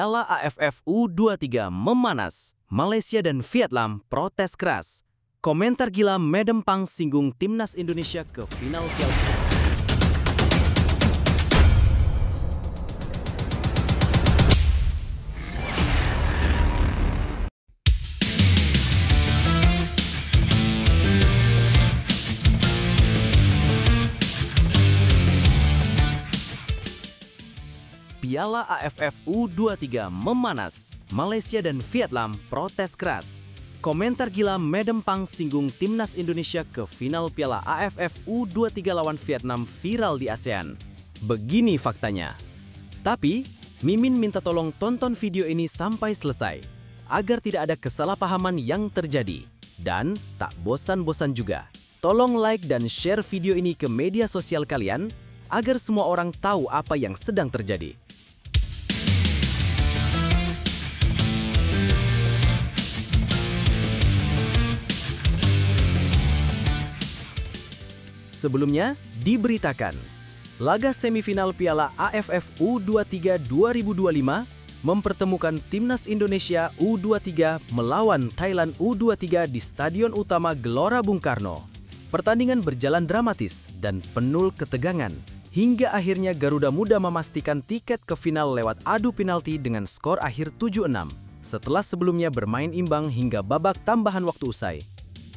Piala AFF U23 memanas. Malaysia dan Vietnam protes keras. Komentar gila Medempang singgung timnas Indonesia ke final Piala. Piala AFF U23 memanas. Malaysia dan Vietnam protes keras. Komentar gila Medempang singgung timnas Indonesia ke final Piala AFF U23 lawan Vietnam viral di ASEAN. Begini faktanya. Tapi, Mimin minta tolong tonton video ini sampai selesai, agar tidak ada kesalahpahaman yang terjadi. Dan tak bosan-bosan juga, tolong like dan share video ini ke media sosial kalian, agar semua orang tahu apa yang sedang terjadi. Sebelumnya, diberitakan, laga semifinal Piala AFF U23 2025 mempertemukan timnas Indonesia U23 melawan Thailand U23 di Stadion Utama Gelora Bung Karno. Pertandingan berjalan dramatis dan penuh ketegangan, hingga akhirnya Garuda Muda memastikan tiket ke final lewat adu penalti dengan skor akhir 7-6, setelah sebelumnya bermain imbang hingga babak tambahan waktu usai.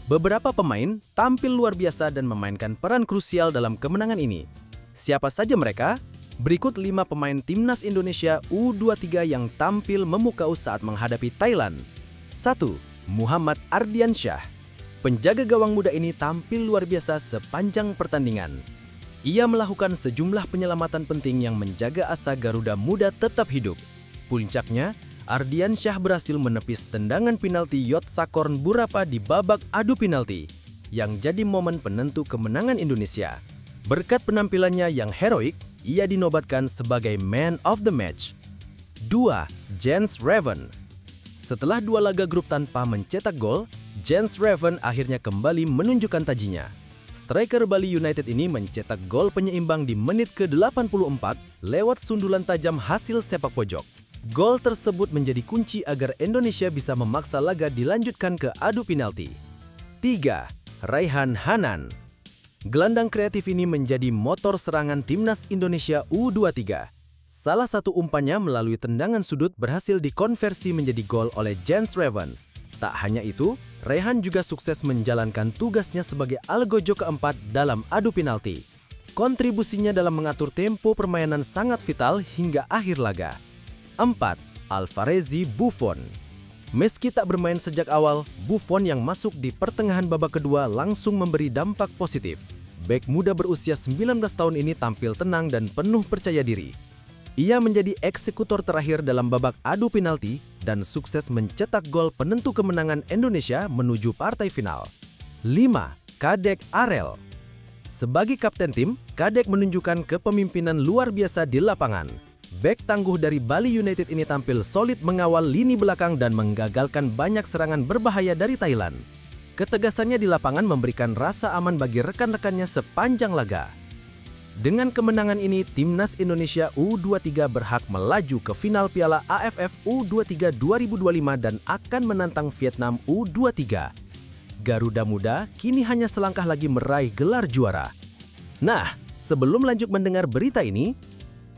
Beberapa pemain tampil luar biasa dan memainkan peran krusial dalam kemenangan ini. Siapa saja mereka? Berikut 5 pemain timnas Indonesia U23 yang tampil memukau saat menghadapi Thailand. 1. Muhammad Ardiansyah. Penjaga gawang muda ini tampil luar biasa sepanjang pertandingan. Ia melakukan sejumlah penyelamatan penting yang menjaga asa Garuda Muda tetap hidup. Puncaknya, Ardiansyah berhasil menepis tendangan penalti Yotsakorn Burapa di babak adu penalti, yang jadi momen penentu kemenangan Indonesia. Berkat penampilannya yang heroik, ia dinobatkan sebagai Man of the Match. 2. Jens Raven. Setelah 2 laga grup tanpa mencetak gol, Jens Raven akhirnya kembali menunjukkan tajinya. Striker Bali United ini mencetak gol penyeimbang di menit ke-84 lewat sundulan tajam hasil sepak pojok. Gol tersebut menjadi kunci agar Indonesia bisa memaksa laga dilanjutkan ke adu penalti. 3. Raihan Hanan. Gelandang kreatif ini menjadi motor serangan timnas Indonesia U23. Salah satu umpannya melalui tendangan sudut berhasil dikonversi menjadi gol oleh Jens Raven. Tak hanya itu, Raihan juga sukses menjalankan tugasnya sebagai algojo keempat dalam adu penalti. Kontribusinya dalam mengatur tempo permainan sangat vital hingga akhir laga. 4. Alvarezi Buffon. Meski tak bermain sejak awal, Buffon yang masuk di pertengahan babak kedua langsung memberi dampak positif. Bek muda berusia 19 tahun ini tampil tenang dan penuh percaya diri. Ia menjadi eksekutor terakhir dalam babak adu penalti dan sukses mencetak gol penentu kemenangan Indonesia menuju partai final. 5. Kadek Arel. Sebagai kapten tim, Kadek menunjukkan kepemimpinan luar biasa di lapangan. Bek tangguh dari Bali United ini tampil solid mengawal lini belakang dan menggagalkan banyak serangan berbahaya dari Thailand. Ketegasannya di lapangan memberikan rasa aman bagi rekan-rekannya sepanjang laga. Dengan kemenangan ini, timnas Indonesia U23 berhak melaju ke final Piala AFF U23 2025 dan akan menantang Vietnam U23. Garuda Muda kini hanya selangkah lagi meraih gelar juara. Nah, sebelum lanjut mendengar berita ini,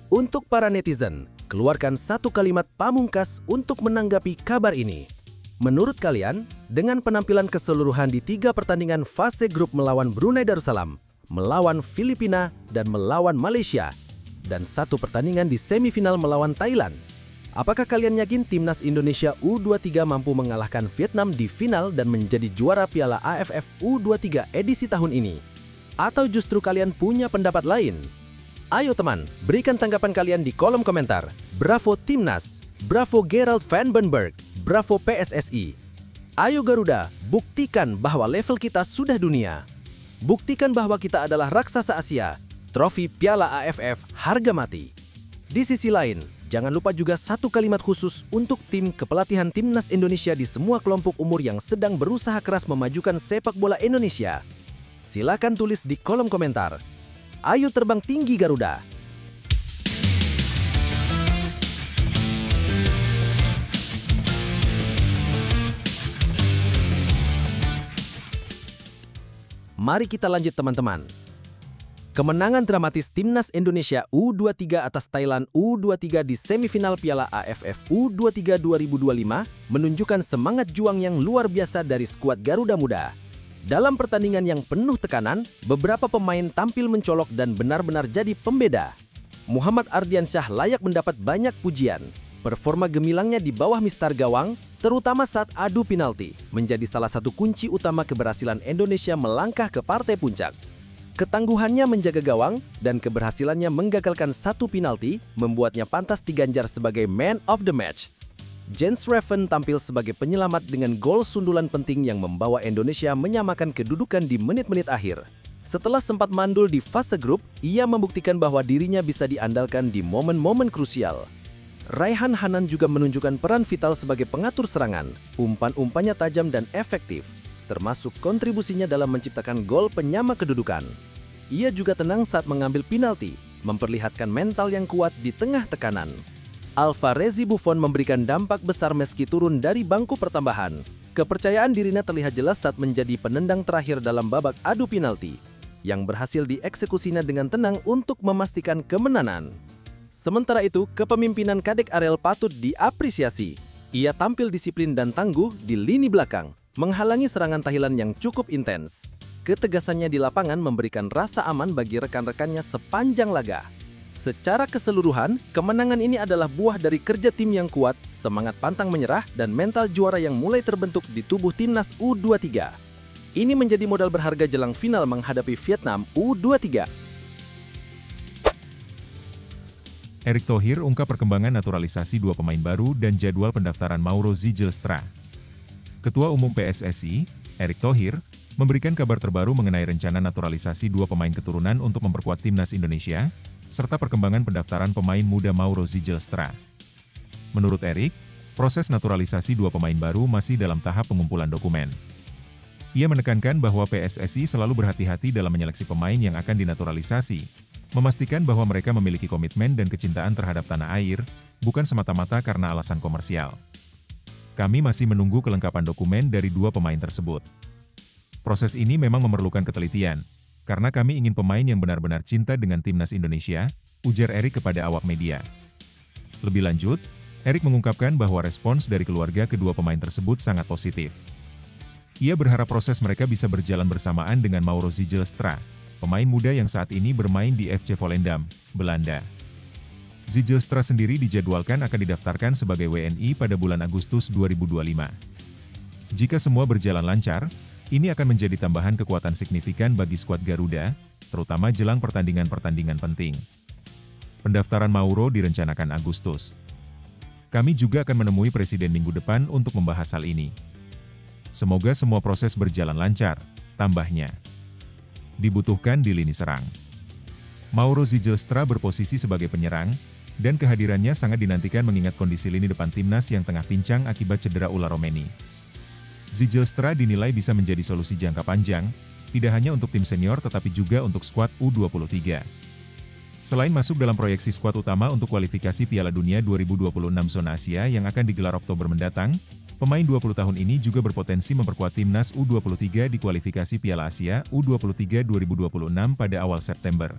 untuk para netizen, keluarkan satu kalimat pamungkas untuk menanggapi kabar ini. Menurut kalian, dengan penampilan keseluruhan di 3 pertandingan fase grup melawan Brunei Darussalam, melawan Filipina, dan melawan Malaysia, dan 1 pertandingan di semifinal melawan Thailand, apakah kalian yakin timnas Indonesia U23 mampu mengalahkan Vietnam di final dan menjadi juara Piala AFF U23 edisi tahun ini? Atau justru kalian punya pendapat lain? Ayo teman, berikan tanggapan kalian di kolom komentar. Bravo Timnas, bravo Gerald Van Benberg, bravo PSSI. Ayo Garuda, buktikan bahwa level kita sudah dunia. Buktikan bahwa kita adalah raksasa Asia. Trofi Piala AFF harga mati. Di sisi lain, jangan lupa juga satu kalimat khusus untuk tim kepelatihan timnas Indonesia di semua kelompok umur yang sedang berusaha keras memajukan sepak bola Indonesia. Silakan tulis di kolom komentar. Ayo terbang tinggi Garuda! Mari kita lanjut teman-teman. Kemenangan dramatis Timnas Indonesia U23 atas Thailand U23 di semifinal Piala AFF U23 2025 menunjukkan semangat juang yang luar biasa dari skuad Garuda Muda. Dalam pertandingan yang penuh tekanan, beberapa pemain tampil mencolok dan benar-benar jadi pembeda. Muhammad Ardiansyah layak mendapat banyak pujian. Performa gemilangnya di bawah mistar gawang, terutama saat adu penalti, menjadi salah satu kunci utama keberhasilan Indonesia melangkah ke partai puncak. Ketangguhannya menjaga gawang dan keberhasilannya menggagalkan satu penalti membuatnya pantas diganjar sebagai Man of the Match. Jens Reven tampil sebagai penyelamat dengan gol sundulan penting yang membawa Indonesia menyamakan kedudukan di menit-menit akhir. Setelah sempat mandul di fase grup, ia membuktikan bahwa dirinya bisa diandalkan di momen-momen krusial. Raihan Hanan juga menunjukkan peran vital sebagai pengatur serangan, umpan-umpannya tajam dan efektif, termasuk kontribusinya dalam menciptakan gol penyama kedudukan. Ia juga tenang saat mengambil penalti, memperlihatkan mental yang kuat di tengah tekanan. Alvarez Buffon memberikan dampak besar meski turun dari bangku pertambahan. Kepercayaan dirinya terlihat jelas saat menjadi penendang terakhir dalam babak adu penalti, yang berhasil dieksekusinya dengan tenang untuk memastikan kemenangan. Sementara itu, kepemimpinan Kadek Arel patut diapresiasi. Ia tampil disiplin dan tangguh di lini belakang, menghalangi serangan Thailand yang cukup intens. Ketegasannya di lapangan memberikan rasa aman bagi rekan-rekannya sepanjang laga. Secara keseluruhan, kemenangan ini adalah buah dari kerja tim yang kuat, semangat pantang menyerah, dan mental juara yang mulai terbentuk di tubuh Timnas U23. Ini menjadi modal berharga jelang final menghadapi Vietnam U23. Erick Thohir ungkap perkembangan naturalisasi dua pemain baru dan jadwal pendaftaran Mauro Zijlstra. Ketua Umum PSSI, Erick Thohir, memberikan kabar terbaru mengenai rencana naturalisasi dua pemain keturunan untuk memperkuat Timnas Indonesia, serta perkembangan pendaftaran pemain muda Mauro Zijlstra. Menurut Erick, proses naturalisasi dua pemain baru masih dalam tahap pengumpulan dokumen. Ia menekankan bahwa PSSI selalu berhati-hati dalam menyeleksi pemain yang akan dinaturalisasi, memastikan bahwa mereka memiliki komitmen dan kecintaan terhadap tanah air, bukan semata-mata karena alasan komersial. Kami masih menunggu kelengkapan dokumen dari dua pemain tersebut. Proses ini memang memerlukan ketelitian, karena kami ingin pemain yang benar-benar cinta dengan Timnas Indonesia, ujar Erick kepada awak media. Lebih lanjut, Erick mengungkapkan bahwa respons dari keluarga kedua pemain tersebut sangat positif. Ia berharap proses mereka bisa berjalan bersamaan dengan Mauro Zijlstra, pemain muda yang saat ini bermain di FC Volendam, Belanda. Zijlstra sendiri dijadwalkan akan didaftarkan sebagai WNI pada bulan Agustus 2025. Jika semua berjalan lancar, ini akan menjadi tambahan kekuatan signifikan bagi skuad Garuda, terutama jelang pertandingan-pertandingan penting. Pendaftaran Mauro direncanakan Agustus. Kami juga akan menemui Presiden minggu depan untuk membahas hal ini. Semoga semua proses berjalan lancar, tambahnya. Dibutuhkan di lini serang. Mauro Zijlstra berposisi sebagai penyerang, dan kehadirannya sangat dinantikan mengingat kondisi lini depan Timnas yang tengah pincang akibat cedera ular Romeni. Zijlstra dinilai bisa menjadi solusi jangka panjang, tidak hanya untuk tim senior tetapi juga untuk skuad U23. Selain masuk dalam proyeksi skuad utama untuk kualifikasi Piala Dunia 2026 zona Asia yang akan digelar Oktober mendatang, pemain 20 tahun ini juga berpotensi memperkuat Timnas U23 di kualifikasi Piala Asia U23 2026 pada awal September.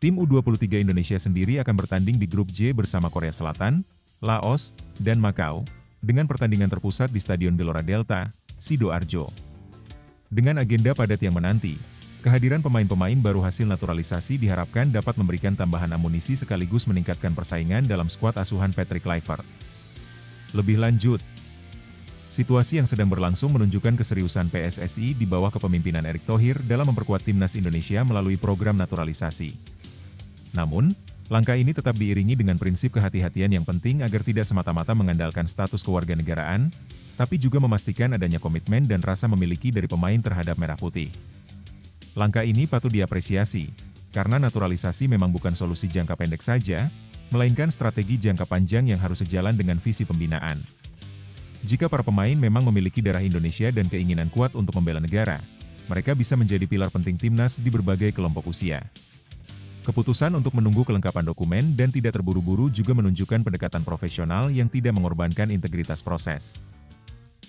Tim U23 Indonesia sendiri akan bertanding di grup J bersama Korea Selatan, Laos, dan Makau, dengan pertandingan terpusat di Stadion Gelora Delta, Sidoarjo. Dengan agenda padat yang menanti, kehadiran pemain-pemain baru hasil naturalisasi diharapkan dapat memberikan tambahan amunisi sekaligus meningkatkan persaingan dalam skuad asuhan Patrick Kluivert. Lebih lanjut, situasi yang sedang berlangsung menunjukkan keseriusan PSSI di bawah kepemimpinan Erick Thohir dalam memperkuat Timnas Indonesia melalui program naturalisasi. Namun, langkah ini tetap diiringi dengan prinsip kehati-hatian yang penting agar tidak semata-mata mengandalkan status kewarganegaraan, tapi juga memastikan adanya komitmen dan rasa memiliki dari pemain terhadap Merah Putih. Langkah ini patut diapresiasi, karena naturalisasi memang bukan solusi jangka pendek saja, melainkan strategi jangka panjang yang harus sejalan dengan visi pembinaan. Jika para pemain memang memiliki darah Indonesia dan keinginan kuat untuk membela negara, mereka bisa menjadi pilar penting Timnas di berbagai kelompok usia. Keputusan untuk menunggu kelengkapan dokumen dan tidak terburu-buru juga menunjukkan pendekatan profesional yang tidak mengorbankan integritas proses.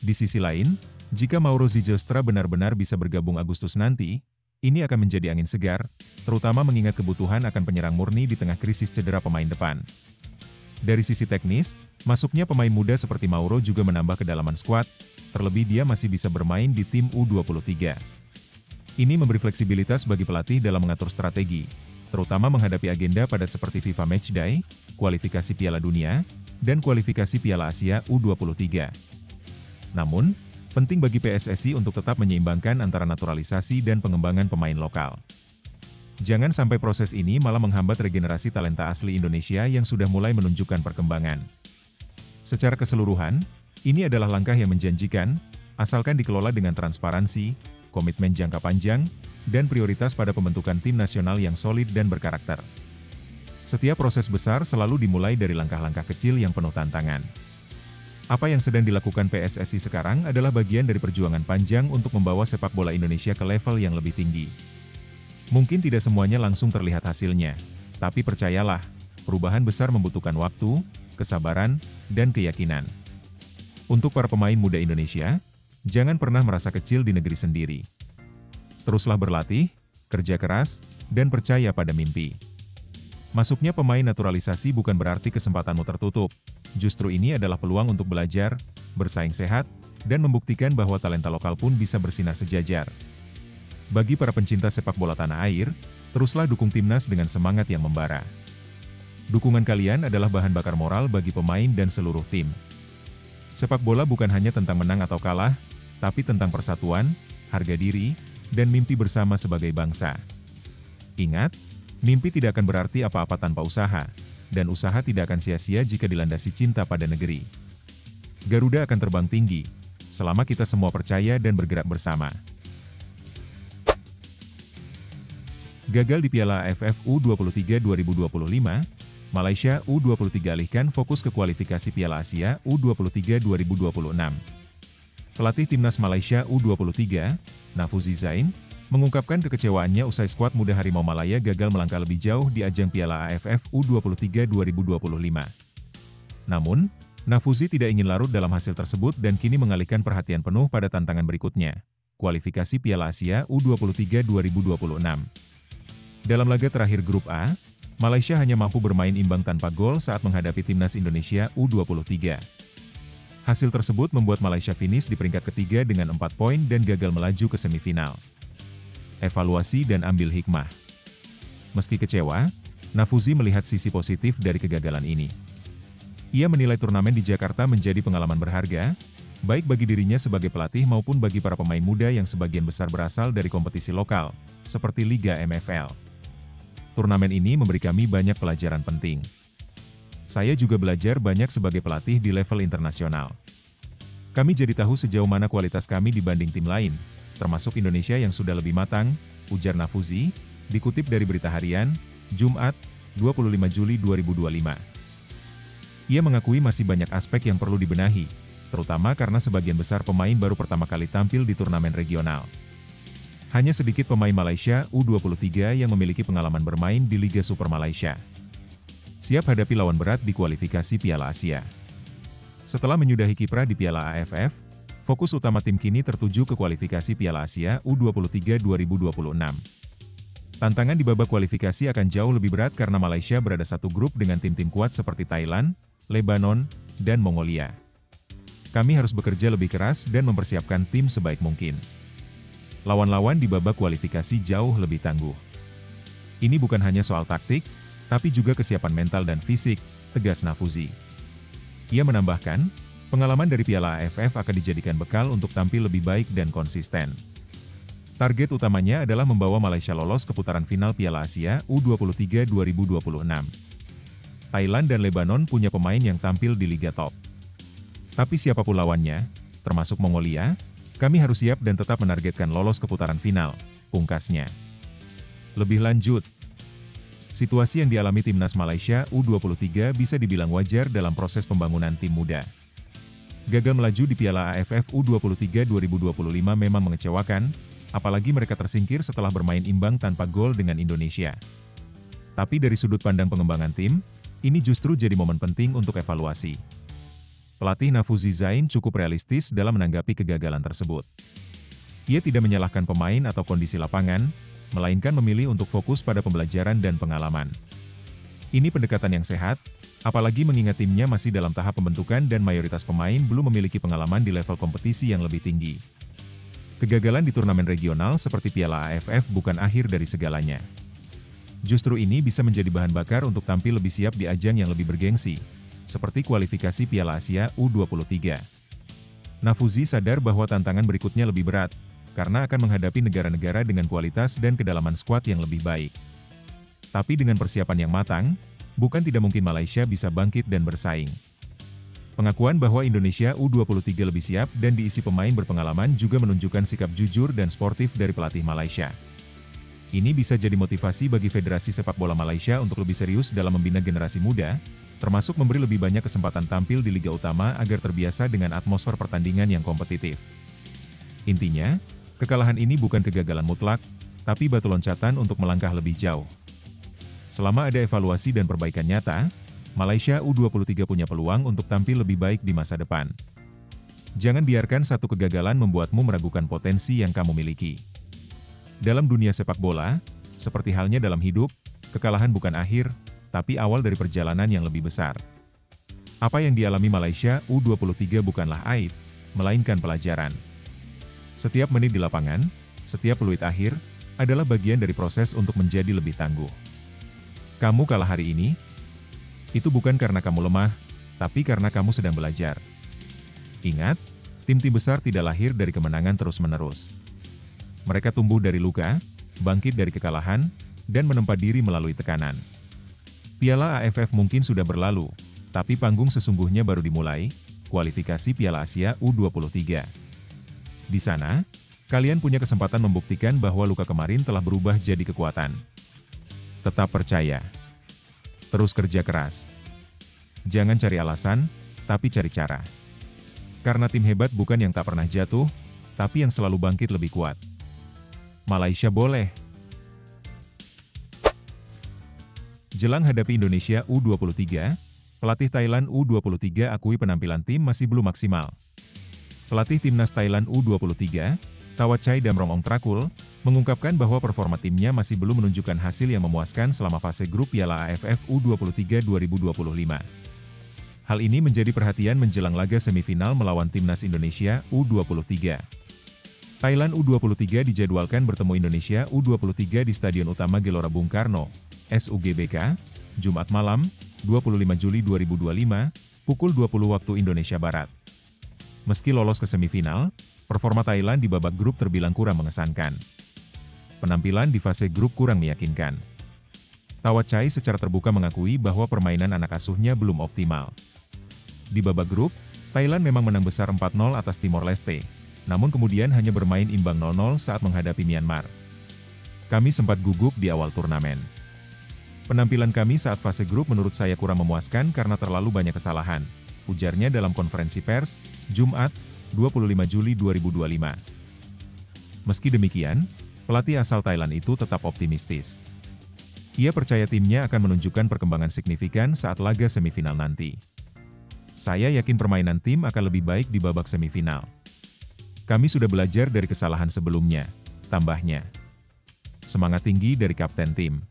Di sisi lain, Jika Mauro Zilstra benar-benar bisa bergabung Agustus nanti, ini akan menjadi angin segar, terutama mengingat kebutuhan akan penyerang murni di tengah krisis cedera pemain depan. Dari sisi teknis, masuknya pemain muda seperti Mauro juga menambah kedalaman skuad, terlebih dia masih bisa bermain di tim U23. Ini memberi fleksibilitas bagi pelatih dalam mengatur strategi, terutama menghadapi agenda padat seperti FIFA Matchday, kualifikasi Piala Dunia, dan kualifikasi Piala Asia U23. Namun, penting bagi PSSI untuk tetap menyeimbangkan antara naturalisasi dan pengembangan pemain lokal. Jangan sampai proses ini malah menghambat regenerasi talenta asli Indonesia yang sudah mulai menunjukkan perkembangan. Secara keseluruhan, ini adalah langkah yang menjanjikan, asalkan dikelola dengan transparansi, komitmen jangka panjang, dan prioritas pada pembentukan tim nasional yang solid dan berkarakter. Setiap proses besar selalu dimulai dari langkah-langkah kecil yang penuh tantangan. Apa yang sedang dilakukan PSSI sekarang adalah bagian dari perjuangan panjang untuk membawa sepak bola Indonesia ke level yang lebih tinggi. Mungkin tidak semuanya langsung terlihat hasilnya, tapi percayalah, perubahan besar membutuhkan waktu, kesabaran, dan keyakinan. Untuk para pemain muda Indonesia, jangan pernah merasa kecil di negeri sendiri. Teruslah berlatih, kerja keras, dan percaya pada mimpi. Masuknya pemain naturalisasi bukan berarti kesempatanmu tertutup. Justru ini adalah peluang untuk belajar, bersaing sehat, dan membuktikan bahwa talenta lokal pun bisa bersinar sejajar. Bagi para pencinta sepak bola tanah air, teruslah dukung timnas dengan semangat yang membara. Dukungan kalian adalah bahan bakar moral bagi pemain dan seluruh tim. Sepak bola bukan hanya tentang menang atau kalah, tapi tentang persatuan, harga diri, dan mimpi bersama sebagai bangsa. Ingat, mimpi tidak akan berarti apa-apa tanpa usaha, dan usaha tidak akan sia-sia jika dilandasi cinta pada negeri. Garuda akan terbang tinggi, selama kita semua percaya dan bergerak bersama. Gagal di Piala AFF U23 2025, Malaysia U23 alihkan fokus ke kualifikasi Piala Asia U23 2026. Pelatih Timnas Malaysia U23, Nafuzi Zain, mengungkapkan kekecewaannya usai skuad muda Harimau Malaya gagal melangkah lebih jauh di ajang Piala AFF U23 2025. Namun, Nafuzi tidak ingin larut dalam hasil tersebut dan kini mengalihkan perhatian penuh pada tantangan berikutnya, kualifikasi Piala Asia U23 2026. Dalam laga terakhir Grup A, Malaysia hanya mampu bermain imbang tanpa gol saat menghadapi Timnas Indonesia U23. Hasil tersebut membuat Malaysia finish di peringkat ketiga dengan 4 poin dan gagal melaju ke semifinal. Evaluasi dan ambil hikmah. Meski kecewa, Nafuzi melihat sisi positif dari kegagalan ini. Ia menilai turnamen di Jakarta menjadi pengalaman berharga, baik bagi dirinya sebagai pelatih maupun bagi para pemain muda yang sebagian besar berasal dari kompetisi lokal, seperti Liga MFL. Turnamen ini memberi kami banyak pelajaran penting. Saya juga belajar banyak sebagai pelatih di level internasional. Kami jadi tahu sejauh mana kualitas kami dibanding tim lain, termasuk Indonesia yang sudah lebih matang, ujar Nafuzi, dikutip dari Berita Harian, Jumat, 25 Juli 2025. Ia mengakui masih banyak aspek yang perlu dibenahi, terutama karena sebagian besar pemain baru pertama kali tampil di turnamen regional. Hanya sedikit pemain Malaysia U23 yang memiliki pengalaman bermain di Liga Super Malaysia. Siap hadapi lawan berat di kualifikasi Piala Asia. Setelah menyudahi kiprah di Piala AFF, fokus utama tim kini tertuju ke kualifikasi Piala Asia U23 2026. Tantangan di babak kualifikasi akan jauh lebih berat karena Malaysia berada satu grup dengan tim-tim kuat seperti Thailand, Lebanon, dan Mongolia. Kami harus bekerja lebih keras dan mempersiapkan tim sebaik mungkin. Lawan-lawan di babak kualifikasi jauh lebih tangguh. Ini bukan hanya soal taktik, tapi juga kesiapan mental dan fisik, tegas Nafuzi. Ia menambahkan, pengalaman dari Piala AFF akan dijadikan bekal untuk tampil lebih baik dan konsisten. Target utamanya adalah membawa Malaysia lolos ke putaran final Piala Asia U23 2026. Thailand dan Lebanon punya pemain yang tampil di liga top. Tapi siapapun lawannya, termasuk Mongolia, kami harus siap dan tetap menargetkan lolos ke putaran final, pungkasnya. Lebih lanjut, situasi yang dialami Timnas Malaysia U23 bisa dibilang wajar dalam proses pembangunan tim muda. Gagal melaju di Piala AFF U23 2025 memang mengecewakan, apalagi mereka tersingkir setelah bermain imbang tanpa gol dengan Indonesia. Tapi dari sudut pandang pengembangan tim, ini justru jadi momen penting untuk evaluasi. pelatih Nafouzi Zain cukup realistis dalam menanggapi kegagalan tersebut. Ia tidak menyalahkan pemain atau kondisi lapangan, melainkan memilih untuk fokus pada pembelajaran dan pengalaman. Ini pendekatan yang sehat, apalagi mengingat timnya masih dalam tahap pembentukan dan mayoritas pemain belum memiliki pengalaman di level kompetisi yang lebih tinggi. Kegagalan di turnamen regional seperti Piala AFF bukan akhir dari segalanya. Justru ini bisa menjadi bahan bakar untuk tampil lebih siap di ajang yang lebih bergengsi, seperti kualifikasi Piala Asia U23. Nafouzi sadar bahwa tantangan berikutnya lebih berat, karena akan menghadapi negara-negara dengan kualitas dan kedalaman skuad yang lebih baik. Tapi dengan persiapan yang matang, bukan tidak mungkin Malaysia bisa bangkit dan bersaing. Pengakuan bahwa Indonesia U23 lebih siap dan diisi pemain berpengalaman juga menunjukkan sikap jujur dan sportif dari pelatih Malaysia. Ini bisa jadi motivasi bagi Federasi Sepak Bola Malaysia untuk lebih serius dalam membina generasi muda, termasuk memberi lebih banyak kesempatan tampil di Liga Utama agar terbiasa dengan atmosfer pertandingan yang kompetitif. Intinya, kekalahan ini bukan kegagalan mutlak, tapi batu loncatan untuk melangkah lebih jauh. Selama ada evaluasi dan perbaikan nyata, Malaysia U23 punya peluang untuk tampil lebih baik di masa depan. Jangan biarkan satu kegagalan membuatmu meragukan potensi yang kamu miliki. Dalam dunia sepak bola, seperti halnya dalam hidup, kekalahan bukan akhir, tapi awal dari perjalanan yang lebih besar. Apa yang dialami Malaysia U23 bukanlah aib, melainkan pelajaran. Setiap menit di lapangan, setiap peluit akhir, adalah bagian dari proses untuk menjadi lebih tangguh. Kamu kalah hari ini, itu bukan karena kamu lemah, tapi karena kamu sedang belajar. Ingat, tim-tim besar tidak lahir dari kemenangan terus-menerus. Mereka tumbuh dari luka, bangkit dari kekalahan, dan menempa diri melalui tekanan. Piala AFF mungkin sudah berlalu, tapi panggung sesungguhnya baru dimulai, kualifikasi Piala Asia U23. Di sana, kalian punya kesempatan membuktikan bahwa luka kemarin telah berubah jadi kekuatan. Tetap percaya. Terus kerja keras. Jangan cari alasan, tapi cari cara. Karena tim hebat bukan yang tak pernah jatuh, tapi yang selalu bangkit lebih kuat. Malaysia boleh. Jelang hadapi Indonesia U23, pelatih Thailand U23 akui penampilan tim masih belum maksimal. Pelatih timnas Thailand U23, Thawachai Damrong Ongtrakul, mengungkapkan bahwa performa timnya masih belum menunjukkan hasil yang memuaskan selama fase grup Piala AFF U23 2025. Hal ini menjadi perhatian menjelang laga semifinal melawan timnas Indonesia U23. Thailand U23 dijadwalkan bertemu Indonesia U23 di Stadion Utama Gelora Bung Karno, SUGBK, Jumat malam, 25 Juli 2025, pukul 20 waktu Indonesia Barat. Meski lolos ke semifinal, performa Thailand di babak grup terbilang kurang mengesankan. Penampilan di fase grup kurang meyakinkan. Thawachai secara terbuka mengakui bahwa permainan anak asuhnya belum optimal. Di babak grup, Thailand memang menang besar 4-0 atas Timor Leste. Namun kemudian hanya bermain imbang 0-0 saat menghadapi Myanmar. Kami sempat gugup di awal turnamen. Penampilan kami saat fase grup menurut saya kurang memuaskan karena terlalu banyak kesalahan, ujarnya dalam konferensi pers, Jumat, 25 Juli 2025. Meski demikian, pelatih asal Thailand itu tetap optimistis. Ia percaya timnya akan menunjukkan perkembangan signifikan saat laga semifinal nanti. Saya yakin permainan tim akan lebih baik di babak semifinal. Kami sudah belajar dari kesalahan sebelumnya, tambahnya. Semangat tinggi dari kapten tim.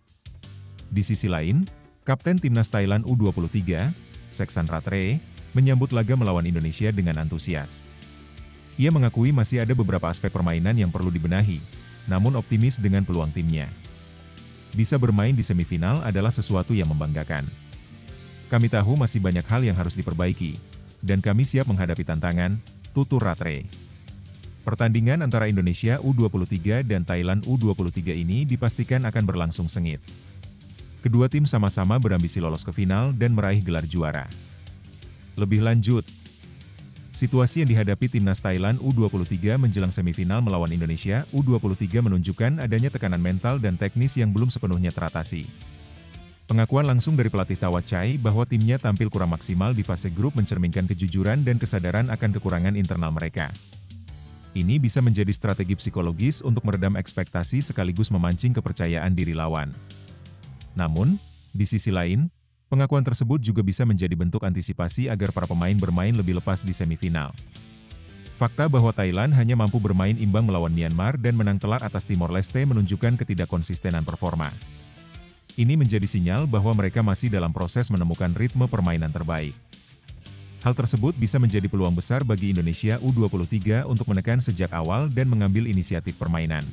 Di sisi lain, kapten timnas Thailand U23, Seksan Rathre, menyambut laga melawan Indonesia dengan antusias. Ia mengakui masih ada beberapa aspek permainan yang perlu dibenahi, namun optimis dengan peluang timnya. Bisa bermain di semifinal adalah sesuatu yang membanggakan. Kami tahu masih banyak hal yang harus diperbaiki, dan kami siap menghadapi tantangan, tutur Rathre. Pertandingan antara Indonesia U23 dan Thailand U23 ini dipastikan akan berlangsung sengit. Kedua tim sama-sama berambisi lolos ke final dan meraih gelar juara. Lebih lanjut, situasi yang dihadapi timnas Thailand U23 menjelang semifinal melawan Indonesia U23 menunjukkan adanya tekanan mental dan teknis yang belum sepenuhnya teratasi. Pengakuan langsung dari pelatih Thawachai bahwa timnya tampil kurang maksimal di fase grup mencerminkan kejujuran dan kesadaran akan kekurangan internal mereka. Ini bisa menjadi strategi psikologis untuk meredam ekspektasi sekaligus memancing kepercayaan diri lawan. Namun, di sisi lain, Pengakuan tersebut juga bisa menjadi bentuk antisipasi agar para pemain bermain lebih lepas di semifinal. Fakta bahwa Thailand hanya mampu bermain imbang melawan Myanmar dan menang telak atas Timor Leste menunjukkan ketidakkonsistenan performa. Ini menjadi sinyal bahwa mereka masih dalam proses menemukan ritme permainan terbaik. Hal tersebut bisa menjadi peluang besar bagi Indonesia U23 untuk menekan sejak awal dan mengambil inisiatif permainan.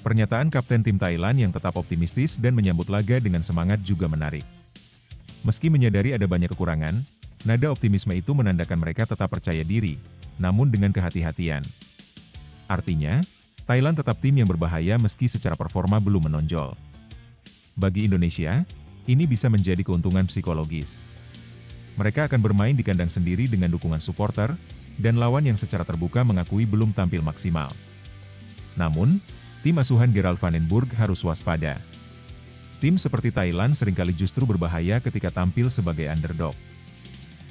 Pernyataan Kapten Tim Thailand yang tetap optimistis dan menyambut laga dengan semangat juga menarik. Meski menyadari ada banyak kekurangan, nada optimisme itu menandakan mereka tetap percaya diri, namun dengan kehati-hatian. Artinya, Thailand tetap tim yang berbahaya meski secara performa belum menonjol. Bagi Indonesia, ini bisa menjadi keuntungan psikologis. Mereka akan bermain di kandang sendiri dengan dukungan supporter, dan lawan yang secara terbuka mengakui belum tampil maksimal. Namun, tim asuhan Gerald van den Burg harus waspada. Tim seperti Thailand seringkali justru berbahaya ketika tampil sebagai underdog.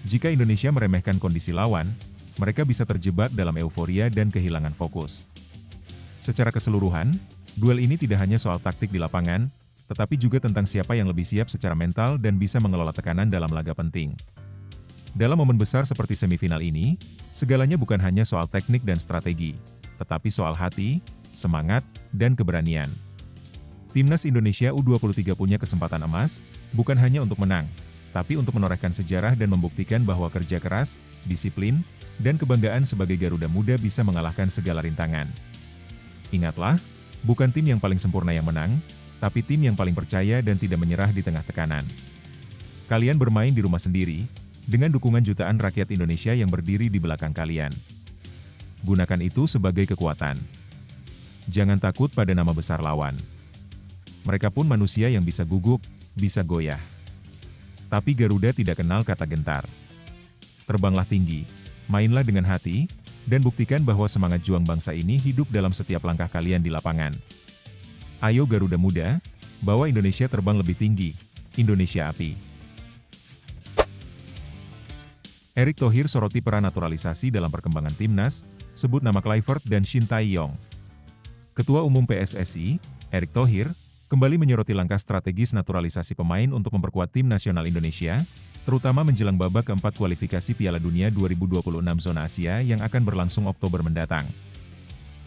Jika Indonesia meremehkan kondisi lawan, mereka bisa terjebak dalam euforia dan kehilangan fokus. Secara keseluruhan, duel ini tidak hanya soal taktik di lapangan, tetapi juga tentang siapa yang lebih siap secara mental dan bisa mengelola tekanan dalam laga penting. Dalam momen besar seperti semifinal ini, segalanya bukan hanya soal teknik dan strategi, tetapi soal hati, semangat, dan keberanian. Timnas Indonesia U23 punya kesempatan emas, bukan hanya untuk menang, tapi untuk menorehkan sejarah dan membuktikan bahwa kerja keras, disiplin, dan kebanggaan sebagai Garuda Muda bisa mengalahkan segala rintangan. Ingatlah, bukan tim yang paling sempurna yang menang, tapi tim yang paling percaya dan tidak menyerah di tengah tekanan. Kalian bermain di rumah sendiri, dengan dukungan jutaan rakyat Indonesia yang berdiri di belakang kalian. Gunakan itu sebagai kekuatan. Jangan takut pada nama besar lawan. Mereka pun manusia yang bisa gugup, bisa goyah. Tapi Garuda tidak kenal kata gentar. Terbanglah tinggi, mainlah dengan hati, dan buktikan bahwa semangat juang bangsa ini hidup dalam setiap langkah kalian di lapangan. Ayo Garuda Muda, bawa Indonesia terbang lebih tinggi, Indonesia Api. Erick Thohir soroti peran naturalisasi dalam perkembangan timnas, sebut nama Kluivert dan Shin Tae-yong. Ketua Umum PSSI, Erick Thohir, kembali menyoroti langkah strategis naturalisasi pemain untuk memperkuat tim nasional Indonesia, terutama menjelang babak keempat kualifikasi Piala Dunia 2026 zona Asia yang akan berlangsung Oktober mendatang.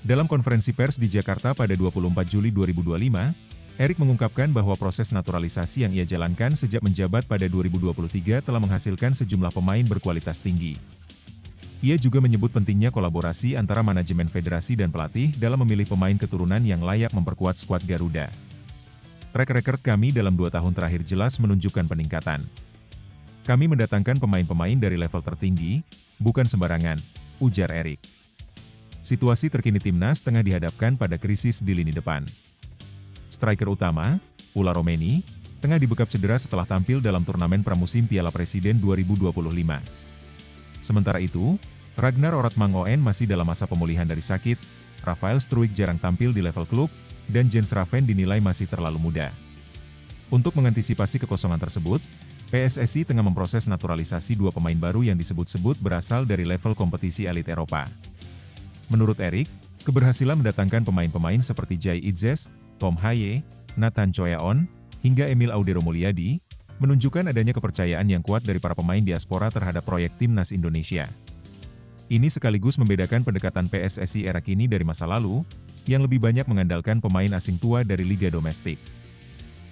Dalam konferensi pers di Jakarta pada 24 Juli 2025, Erick mengungkapkan bahwa proses naturalisasi yang ia jalankan sejak menjabat pada 2023 telah menghasilkan sejumlah pemain berkualitas tinggi. Ia juga menyebut pentingnya kolaborasi antara manajemen federasi dan pelatih dalam memilih pemain keturunan yang layak memperkuat skuad Garuda. Track record kami dalam 2 tahun terakhir jelas menunjukkan peningkatan. Kami mendatangkan pemain-pemain dari level tertinggi, bukan sembarangan, ujar Erick. Situasi terkini timnas tengah dihadapkan pada krisis di lini depan. Striker utama, Ula Romeni, tengah dibekap cedera setelah tampil dalam turnamen pramusim Piala Presiden 2025. Sementara itu, Ragnar Oratmangoen masih dalam masa pemulihan dari sakit, Rafael Struijk jarang tampil di level klub, dan Jens Raven dinilai masih terlalu muda. Untuk mengantisipasi kekosongan tersebut, PSSI tengah memproses naturalisasi 2 pemain baru yang disebut-sebut berasal dari level kompetisi elit Eropa. Menurut Erick, keberhasilan mendatangkan pemain-pemain seperti Jai Idzes, Tom Haye, Nathan Choyaon, hingga Emil Audero Mulyadi, menunjukkan adanya kepercayaan yang kuat dari para pemain diaspora terhadap proyek Timnas Indonesia. Ini sekaligus membedakan pendekatan PSSI era kini dari masa lalu, yang lebih banyak mengandalkan pemain asing tua dari liga domestik.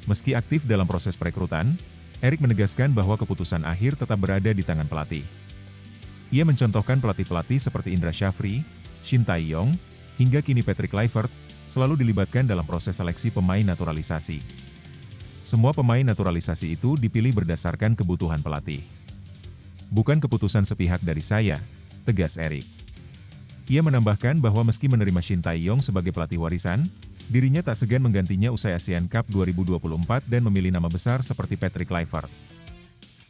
Meski aktif dalam proses perekrutan, Erick menegaskan bahwa keputusan akhir tetap berada di tangan pelatih. Ia mencontohkan pelatih-pelatih seperti Indra Syafri, Shin Tae-yong, hingga kini Patrick Kluivert, selalu dilibatkan dalam proses seleksi pemain naturalisasi. Semua pemain naturalisasi itu dipilih berdasarkan kebutuhan pelatih. Bukan keputusan sepihak dari saya, tegas Erick. Ia menambahkan bahwa meski menerima Shin Tae-yong sebagai pelatih warisan, dirinya tak segan menggantinya usai ASEAN Cup 2024 dan memilih nama besar seperti Patrick Kluivert.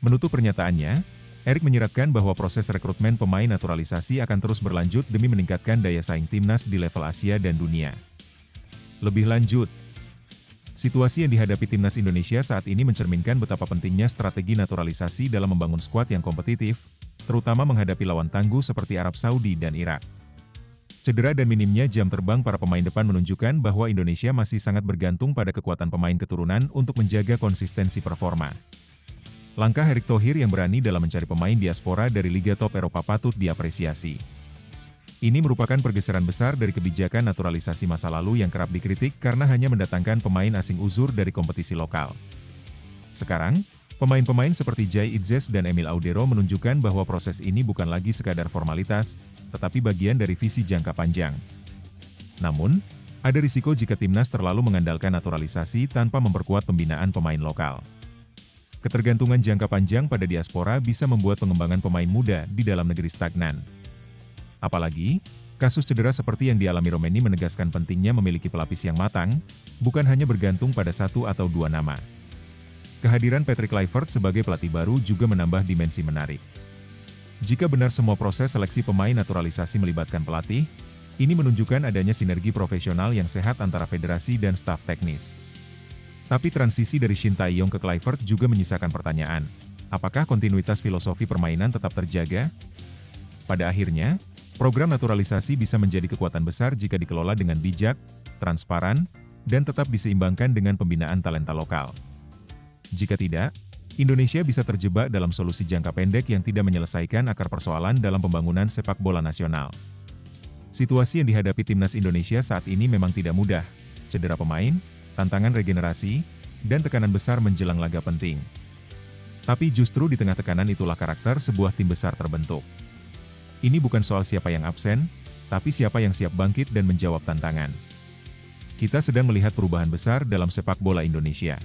Menutup pernyataannya, Erick menyiratkan bahwa proses rekrutmen pemain naturalisasi akan terus berlanjut demi meningkatkan daya saing timnas di level Asia dan dunia. Lebih lanjut, situasi yang dihadapi timnas Indonesia saat ini mencerminkan betapa pentingnya strategi naturalisasi dalam membangun skuad yang kompetitif, terutama menghadapi lawan tangguh seperti Arab Saudi dan Irak. Cedera dan minimnya jam terbang para pemain depan menunjukkan bahwa Indonesia masih sangat bergantung pada kekuatan pemain keturunan untuk menjaga konsistensi performa. Langkah Erick Thohir yang berani dalam mencari pemain diaspora dari Liga Top Eropa patut diapresiasi. Ini merupakan pergeseran besar dari kebijakan naturalisasi masa lalu yang kerap dikritik karena hanya mendatangkan pemain asing uzur dari kompetisi lokal. Sekarang, pemain-pemain seperti Jai Itzes dan Emil Audero menunjukkan bahwa proses ini bukan lagi sekadar formalitas, tetapi bagian dari visi jangka panjang. Namun, ada risiko jika timnas terlalu mengandalkan naturalisasi tanpa memperkuat pembinaan pemain lokal. Ketergantungan jangka panjang pada diaspora bisa membuat pengembangan pemain muda di dalam negeri stagnan. Apalagi, kasus cedera seperti yang dialami Romeni menegaskan pentingnya memiliki pelapis yang matang, bukan hanya bergantung pada satu atau dua nama. Kehadiran Patrick Kluivert sebagai pelatih baru juga menambah dimensi menarik. Jika benar semua proses seleksi pemain naturalisasi melibatkan pelatih, ini menunjukkan adanya sinergi profesional yang sehat antara federasi dan staf teknis. Tapi transisi dari Shin Tae-yong ke Kluivert juga menyisakan pertanyaan, apakah kontinuitas filosofi permainan tetap terjaga? Pada akhirnya, program naturalisasi bisa menjadi kekuatan besar jika dikelola dengan bijak, transparan, dan tetap diseimbangkan dengan pembinaan talenta lokal. Jika tidak, Indonesia bisa terjebak dalam solusi jangka pendek yang tidak menyelesaikan akar persoalan dalam pembangunan sepak bola nasional. Situasi yang dihadapi timnas Indonesia saat ini memang tidak mudah, cedera pemain, tantangan regenerasi, dan tekanan besar menjelang laga penting. Tapi justru di tengah tekanan itulah karakter sebuah tim besar terbentuk. Ini bukan soal siapa yang absen, tapi siapa yang siap bangkit dan menjawab tantangan. Kita sedang melihat perubahan besar dalam sepak bola Indonesia.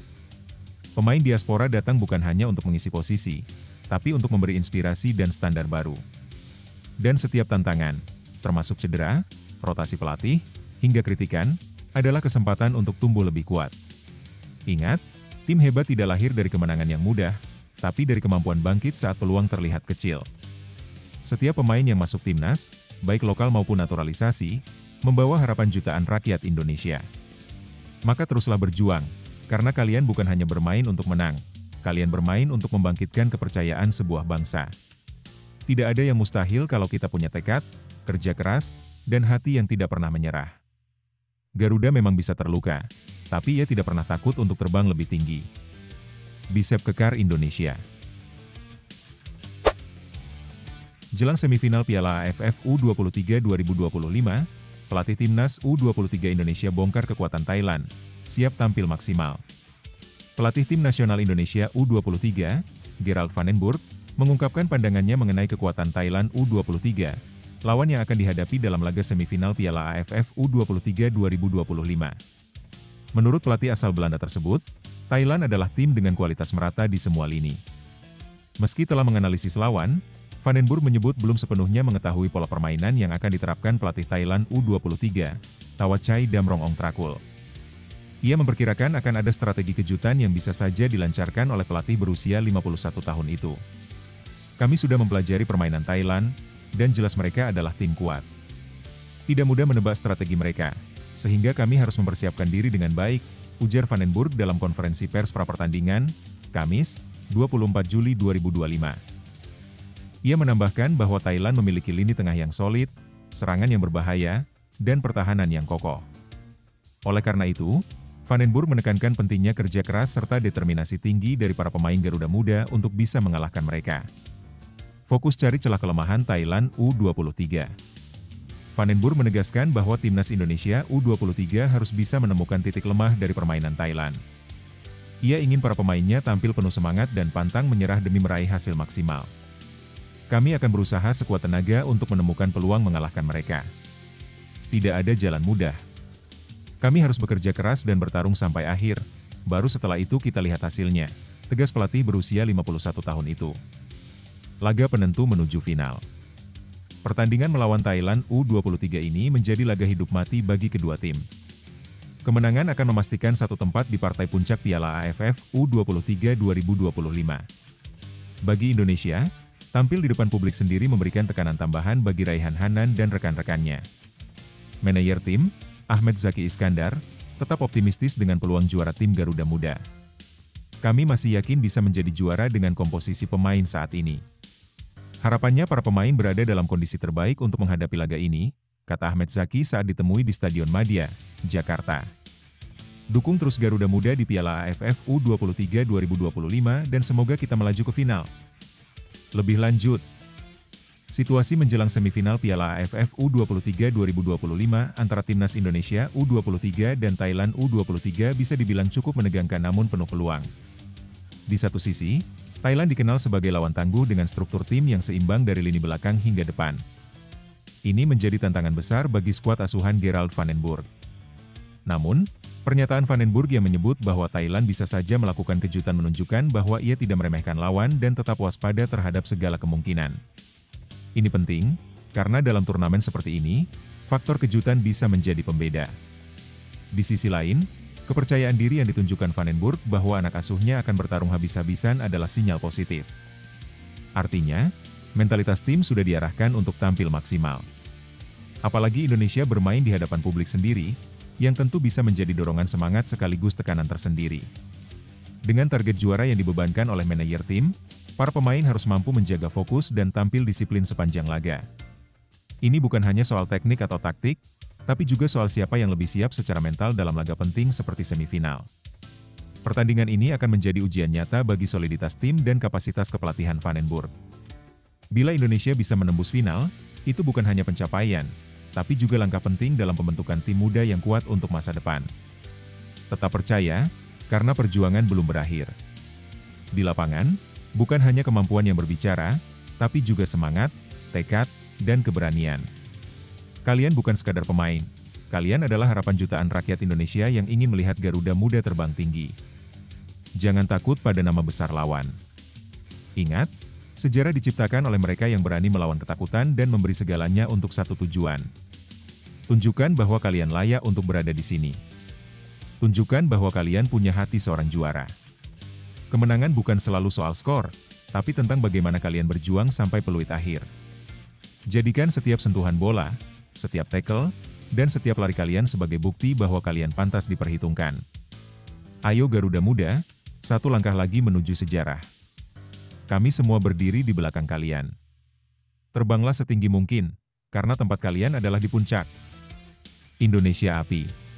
Pemain diaspora datang bukan hanya untuk mengisi posisi, tapi untuk memberi inspirasi dan standar baru. Dan setiap tantangan, termasuk cedera, rotasi pelatih, hingga kritikan, adalah kesempatan untuk tumbuh lebih kuat. Ingat, tim hebat tidak lahir dari kemenangan yang mudah, tapi dari kemampuan bangkit saat peluang terlihat kecil. Setiap pemain yang masuk timnas, baik lokal maupun naturalisasi, membawa harapan jutaan rakyat Indonesia. Maka teruslah berjuang, karena kalian bukan hanya bermain untuk menang, kalian bermain untuk membangkitkan kepercayaan sebuah bangsa. Tidak ada yang mustahil kalau kita punya tekad, kerja keras, dan hati yang tidak pernah menyerah. Garuda memang bisa terluka, tapi ia tidak pernah takut untuk terbang lebih tinggi. Bicep kekar Indonesia. Jelang semifinal Piala AFF U23 2025, pelatih timnas U23 Indonesia bongkar kekuatan Thailand, siap tampil maksimal. Pelatih tim nasional Indonesia U23, Gerald van den Burg, mengungkapkan pandangannya mengenai kekuatan Thailand U23, lawan yang akan dihadapi dalam laga semifinal Piala AFF U23 2025. Menurut pelatih asal Belanda tersebut, Thailand adalah tim dengan kualitas merata di semua lini. Meski telah menganalisis lawan, Van den Burg menyebut belum sepenuhnya mengetahui pola permainan yang akan diterapkan pelatih Thailand U23, Tawachai Damrong Ongtrakul. Ia memperkirakan akan ada strategi kejutan yang bisa saja dilancarkan oleh pelatih berusia 51 tahun itu. Kami sudah mempelajari permainan Thailand, dan jelas mereka adalah tim kuat. Tidak mudah menebak strategi mereka, sehingga kami harus mempersiapkan diri dengan baik, ujar Van den Burg dalam konferensi pers pra-pertandingan, Kamis, 24 Juli 2025. Ia menambahkan bahwa Thailand memiliki lini tengah yang solid, serangan yang berbahaya, dan pertahanan yang kokoh. Oleh karena itu, Van den Burg menekankan pentingnya kerja keras serta determinasi tinggi dari para pemain Garuda Muda untuk bisa mengalahkan mereka. Fokus cari celah kelemahan Thailand U23. Van den Burg menegaskan bahwa timnas Indonesia U23 harus bisa menemukan titik lemah dari permainan Thailand. Ia ingin para pemainnya tampil penuh semangat dan pantang menyerah demi meraih hasil maksimal. Kami akan berusaha sekuat tenaga untuk menemukan peluang mengalahkan mereka. Tidak ada jalan mudah. Kami harus bekerja keras dan bertarung sampai akhir, baru setelah itu kita lihat hasilnya, tegas pelatih berusia 51 tahun itu. Laga penentu menuju final. Pertandingan melawan Thailand U23 ini menjadi laga hidup mati bagi kedua tim. Kemenangan akan memastikan satu tempat di partai puncak Piala AFF U23 2025. Bagi Indonesia, tampil di depan publik sendiri memberikan tekanan tambahan bagi Raihan Hanan dan rekan-rekannya. Manajer tim, Ahmed Zaki Iskandar, tetap optimistis dengan peluang juara tim Garuda Muda. Kami masih yakin bisa menjadi juara dengan komposisi pemain saat ini. Harapannya para pemain berada dalam kondisi terbaik untuk menghadapi laga ini, kata Ahmed Zaki saat ditemui di Stadion Madia, Jakarta. Dukung terus Garuda Muda di Piala AFF U23 2025 dan semoga kita melaju ke final. Lebih lanjut, situasi menjelang semifinal Piala AFF U23 2025 antara Timnas Indonesia U23 dan Thailand U23 bisa dibilang cukup menegangkan namun penuh peluang. Di satu sisi, Thailand dikenal sebagai lawan tangguh dengan struktur tim yang seimbang dari lini belakang hingga depan. Ini menjadi tantangan besar bagi skuad asuhan Gerald van den Burg. Namun, pernyataan Van den Burg yang menyebut bahwa Thailand bisa saja melakukan kejutan menunjukkan bahwa ia tidak meremehkan lawan dan tetap waspada terhadap segala kemungkinan. Ini penting, karena dalam turnamen seperti ini, faktor kejutan bisa menjadi pembeda. Di sisi lain, kepercayaan diri yang ditunjukkan Van den Burg bahwa anak asuhnya akan bertarung habis-habisan adalah sinyal positif. Artinya, mentalitas tim sudah diarahkan untuk tampil maksimal. Apalagi Indonesia bermain di hadapan publik sendiri, yang tentu bisa menjadi dorongan semangat sekaligus tekanan tersendiri. Dengan target juara yang dibebankan oleh manajer tim, para pemain harus mampu menjaga fokus dan tampil disiplin sepanjang laga. Ini bukan hanya soal teknik atau taktik, tapi juga soal siapa yang lebih siap secara mental dalam laga penting seperti semifinal. Pertandingan ini akan menjadi ujian nyata bagi soliditas tim dan kapasitas kepelatihan Van den Burg. Bila Indonesia bisa menembus final, itu bukan hanya pencapaian, tapi juga langkah penting dalam pembentukan tim muda yang kuat untuk masa depan. Tetap percaya, karena perjuangan belum berakhir. Di lapangan, bukan hanya kemampuan yang berbicara, tapi juga semangat, tekad, dan keberanian. Kalian bukan sekadar pemain, kalian adalah harapan jutaan rakyat Indonesia yang ingin melihat Garuda Muda terbang tinggi. Jangan takut pada nama besar lawan. Ingat, sejarah diciptakan oleh mereka yang berani melawan ketakutan dan memberi segalanya untuk satu tujuan. Tunjukkan bahwa kalian layak untuk berada di sini. Tunjukkan bahwa kalian punya hati seorang juara. Kemenangan bukan selalu soal skor, tapi tentang bagaimana kalian berjuang sampai peluit akhir. Jadikan setiap sentuhan bola, setiap tackle, dan setiap lari kalian sebagai bukti bahwa kalian pantas diperhitungkan. Ayo Garuda Muda, satu langkah lagi menuju sejarah. Kami semua berdiri di belakang kalian. Terbanglah setinggi mungkin, karena tempat kalian adalah di puncak. Indonesia Api.